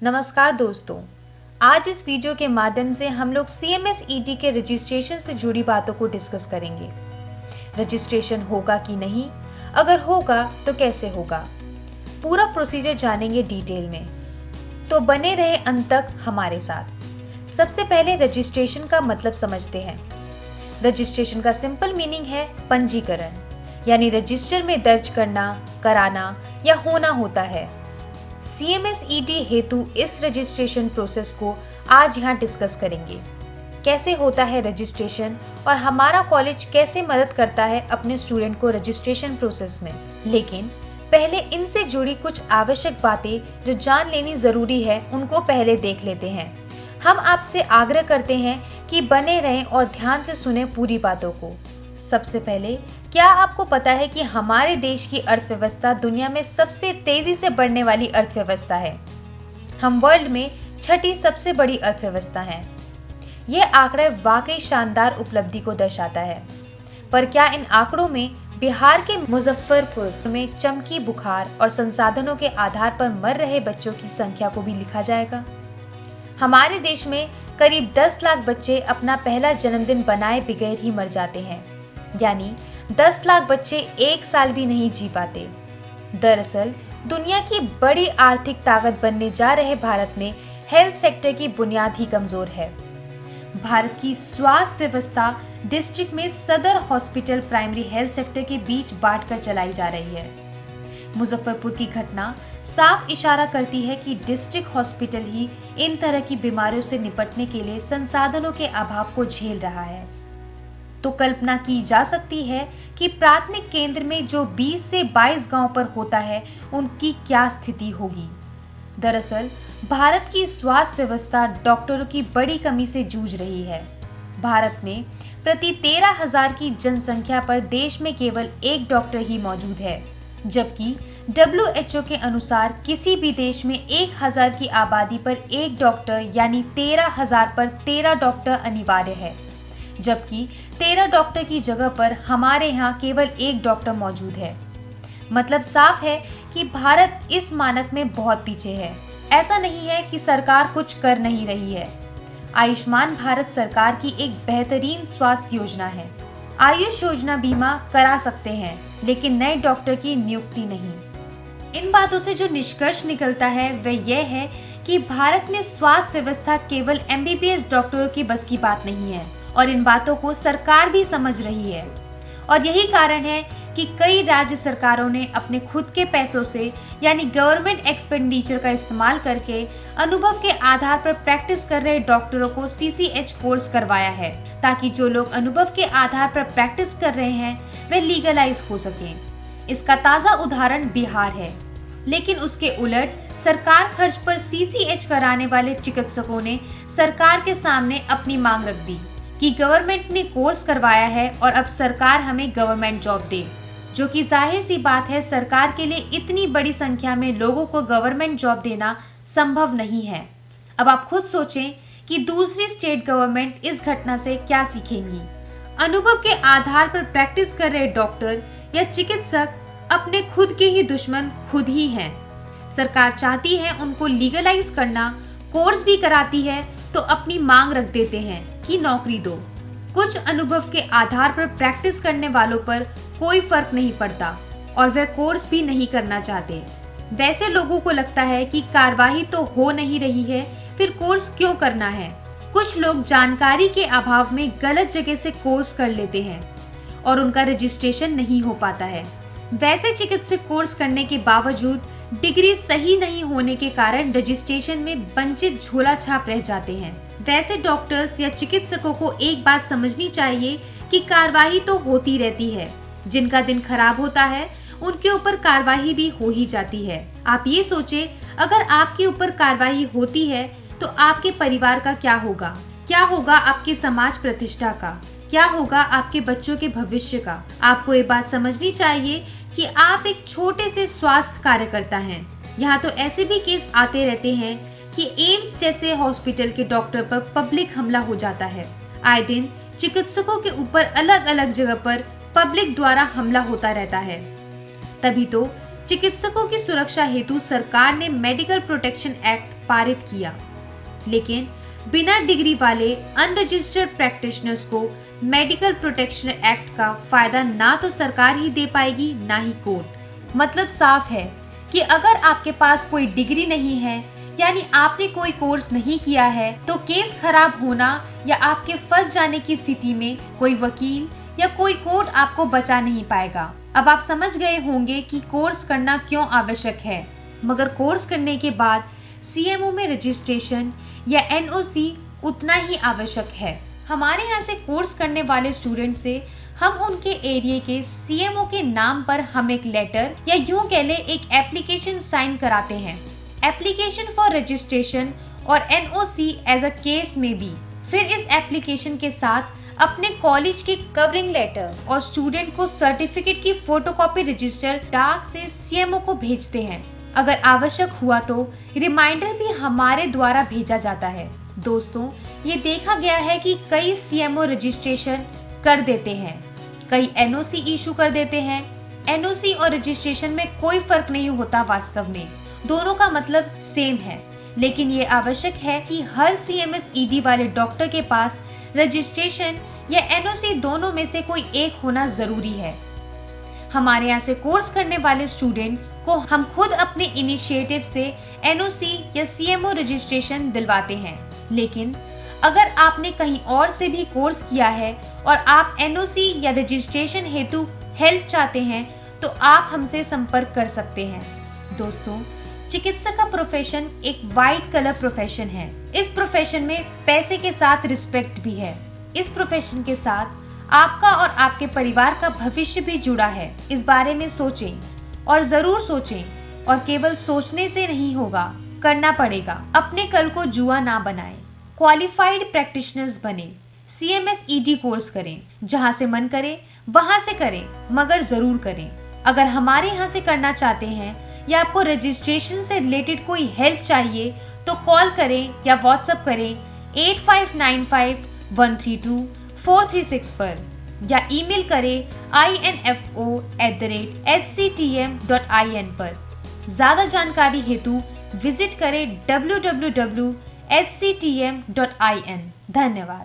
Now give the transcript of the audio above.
नमस्कार दोस्तों। आज इस वीडियो के माध्यम से हम लोग CMS-ED के रजिस्ट्रेशन से जुड़ी बातों को डिस्कस करेंगे। रजिस्ट्रेशन होगा कि नहीं, अगर होगा तो कैसे होगा, पूरा प्रोसीजर जानेंगे डिटेल में, तो बने रहे अंत तक हमारे साथ। सबसे पहले रजिस्ट्रेशन का मतलब समझते हैं। रजिस्ट्रेशन का सिंपल मीनिंग है पंजीकरण, यानी रजिस्टर में दर्ज करना, कराना या होना होता है। CMS-ED हेतु इस रजिस्ट्रेशन प्रोसेस को आज यहाँ डिस्कस करेंगे। कैसे होता है रजिस्ट्रेशन और हमारा कॉलेज कैसे मदद करता है अपने स्टूडेंट को रजिस्ट्रेशन प्रोसेस में। लेकिन पहले इनसे जुड़ी कुछ आवश्यक बातें जो जान लेनी जरूरी है उनको पहले देख लेते हैं। हम आपसे आग्रह करते हैं कि बने रहें और ध्यान से सुने पूरी बातों को। सबसे पहले, क्या आपको पता है कि हमारे देश की अर्थव्यवस्था दुनिया में सबसे तेजी से बढ़ने वाली अर्थव्यवस्था है। हम वर्ल्ड में छठी सबसे बड़ी अर्थव्यवस्था हैं। यह आंकड़ा वाकई शानदार उपलब्धि को दर्शाता है। पर क्या इन आंकड़ों में बिहार के मुजफ्फरपुर में चमकी बुखार और संसाधनों के आधार पर मर रहे बच्चों की संख्या को भी लिखा जाएगा? हमारे देश में करीब 10 लाख बच्चे अपना पहला जन्मदिन बनाए बगैर ही मर जाते हैं, यानी 10 लाख बच्चे एक साल भी नहीं जी पाते। दरअसल दुनिया की बड़ी आर्थिक ताकत बनने जा रहे भारत में हेल्थ सेक्टर की बुनियाद ही कमजोर है। भारत की स्वास्थ्य व्यवस्था डिस्ट्रिक्ट में सदर हॉस्पिटल प्राइमरी हेल्थ सेक्टर के बीच बांटकर चलाई जा रही है। मुजफ्फरपुर की घटना साफ इशारा करती है कि डिस्ट्रिक्ट हॉस्पिटल ही इन तरह की बीमारियों से निपटने के लिए संसाधनों के अभाव को झेल रहा है। तो कल्पना की जा सकती है कि प्राथमिक केंद्र में जो 20 से 22 गांव पर होता है उनकी क्या स्थिति होगी। दरअसल भारत की स्वास्थ्य व्यवस्था डॉक्टरों की बड़ी कमी से जूझ रही है। भारत में प्रति 13,000 की जनसंख्या पर देश में केवल एक डॉक्टर ही मौजूद है, जबकि WHO के अनुसार किसी भी देश में 1,000 की आबादी पर एक डॉक्टर यानी 13,000 पर 13 डॉक्टर अनिवार्य है, जबकि 13 डॉक्टर की जगह पर हमारे यहाँ केवल एक डॉक्टर मौजूद है। मतलब साफ है कि भारत इस मानक में बहुत पीछे है। ऐसा नहीं है कि सरकार कुछ कर नहीं रही है। आयुष्मान भारत सरकार की एक बेहतरीन स्वास्थ्य योजना है। आयुष योजना बीमा करा सकते हैं, लेकिन नए डॉक्टर की नियुक्ति नहीं। इन बातों से जो निष्कर्ष निकलता है वह यह है कि भारत में स्वास्थ्य व्यवस्था केवल MBBS डॉक्टरों की बस की बात नहीं है, और इन बातों को सरकार भी समझ रही है। और यही कारण है कि कई राज्य सरकारों ने अपने खुद के पैसों से यानी गवर्नमेंट एक्सपेंडिचर का इस्तेमाल करके अनुभव के आधार पर प्रैक्टिस कर रहे डॉक्टरों को CCH कोर्स करवाया है, ताकि जो लोग अनुभव के आधार पर प्रैक्टिस कर रहे हैं वे लीगलाइज हो सकें। इसका ताज़ा उदाहरण बिहार है। लेकिन उसके उलट सरकार खर्च पर CCH कराने वाले चिकित्सकों ने सरकार के सामने अपनी मांग रख दी कि गवर्नमेंट ने कोर्स करवाया है और अब सरकार हमें गवर्नमेंट जॉब दे, जो कि जाहिर सी बात है सरकार के लिए इतनी बड़ी संख्या में लोगों को गवर्नमेंट जॉब देना संभव नहीं है। अब आप खुद सोचें कि दूसरी स्टेट गवर्नमेंट इस घटना से क्या सीखेंगी। अनुभव के आधार पर प्रैक्टिस कर रहे डॉक्टर या चिकित्सक अपने खुद के ही दुश्मन खुद ही हैं। सरकार चाहती है उनको लीगलाइज करना, कोर्स भी कराती है तो अपनी मांग रख देते हैं कि नौकरी दो। कुछ अनुभव के आधार पर प्रैक्टिस करने वालों पर कोई फर्क नहीं पड़ता और वे कोर्स भी नहीं करना चाहते। वैसे लोगों को लगता है कि कार्रवाई तो हो नहीं रही है, फिर कोर्स क्यों करना है। कुछ लोग जानकारी के अभाव में गलत जगह से कोर्स कर लेते हैं और उनका रजिस्ट्रेशन नहीं हो पाता है। वैसे चिकित्सक कोर्स करने के बावजूद डिग्री सही नहीं होने के कारण रजिस्ट्रेशन में वंचित झोला छाप रह जाते हैं। वैसे डॉक्टर्स या चिकित्सकों को एक बात समझनी चाहिए कि कार्रवाई तो होती रहती है। जिनका दिन खराब होता है उनके ऊपर कार्रवाई भी हो ही जाती है। आप ये सोचे, अगर आपके ऊपर कार्रवाई होती है तो आपके परिवार का क्या होगा? क्या होगा आपके समाज प्रतिष्ठा का? क्या होगा आपके बच्चों के भविष्य का? आपको ये बात समझनी चाहिए कि आप एक छोटे से स्वास्थ्य कार्यकर्ता हैं। यहाँ तो ऐसे भी केस आते रहते हैं कि एम्स जैसे हॉस्पिटल के डॉक्टर पर पब्लिक हमला हो जाता है। आए दिन चिकित्सकों के ऊपर अलग अलग जगह पर पब्लिक द्वारा हमला होता रहता है। तभी तो चिकित्सकों की सुरक्षा हेतु सरकार ने मेडिकल प्रोटेक्शन एक्ट पारित किया, लेकिन बिना डिग्री वाले अनरजिस्टर्ड प्रैक्टिशनर्स को मेडिकल प्रोटेक्शन एक्ट का फायदा ना तो सरकार ही दे पाएगी ना ही कोर्ट। मतलब साफ है कि अगर आपके पास कोई डिग्री नहीं है, यानी आपने कोई कोर्स नहीं किया है, तो केस खराब होना या आपके फंस जाने की स्थिति में कोई वकील या कोई कोर्ट आपको बचा नहीं पाएगा। अब आप समझ गए होंगे कि कोर्स करना क्यों आवश्यक है। मगर कोर्स करने के बाद सीएमओ में रजिस्ट्रेशन या एनओसी उतना ही आवश्यक है। हमारे यहाँ से कोर्स करने वाले स्टूडेंट से हम उनके एरिया के सीएमओ के नाम पर हम एक लेटर या यूं कह ले एक एप्लीकेशन साइन कराते हैं। एप्लीकेशन फॉर रजिस्ट्रेशन और एनओसी एज अ केस में भी। फिर इस एप्लीकेशन के साथ अपने कॉलेज के कवरिंग लेटर और स्टूडेंट को सर्टिफिकेट की फोटोकॉपी रजिस्टर डाक से सीएमओ को भेजते हैं। अगर आवश्यक हुआ तो रिमाइंडर भी हमारे द्वारा भेजा जाता है। दोस्तों, ये देखा गया है कि कई सीएमओ रजिस्ट्रेशन कर देते हैं, कई एनओसी इशू कर देते हैं। एनओसी और रजिस्ट्रेशन में कोई फर्क नहीं होता, वास्तव में दोनों का मतलब सेम है। लेकिन ये आवश्यक है कि हर सीएमएस ईडी वाले डॉक्टर के पास रजिस्ट्रेशन या एनओसी दोनों में से कोई एक होना जरूरी है। हमारे यहाँ से कोर्स करने वाले स्टूडेंट्स को हम खुद अपने इनिशिएटिव से एनओसी या सीएमओ रजिस्ट्रेशन दिलवाते हैं। लेकिन अगर आपने कहीं और से भी कोर्स किया है और आप एनओसी या रजिस्ट्रेशन हेतु हेल्प चाहते हैं तो आप हमसे संपर्क कर सकते हैं। दोस्तों, चिकित्सक का प्रोफेशन एक वाइट कलर प्रोफेशन है। इस प्रोफेशन में पैसे के साथ रिस्पेक्ट भी है। इस प्रोफेशन के साथ आपका और आपके परिवार का भविष्य भी जुड़ा है। इस बारे में सोचें और जरूर सोचें, और केवल सोचने से नहीं होगा, करना पड़ेगा। अपने कल को जुआ ना बनाएं। क्वालिफाइड प्रैक्टिशनर्स बने, सीएमएस ईडी कोर्स करें, जहां से मन करे वहां से करें, मगर जरूर करें। अगर हमारे यहाँ से करना चाहते हैं या आपको रजिस्ट्रेशन से रिलेटेड कोई हेल्प चाहिए तो कॉल करें या व्हाट्सएप करें 8595132436 पर, या ईमेल करें info@hctm.in पर। ज्यादा जानकारी हेतु विजिट करें www.hctm.in। धन्यवाद।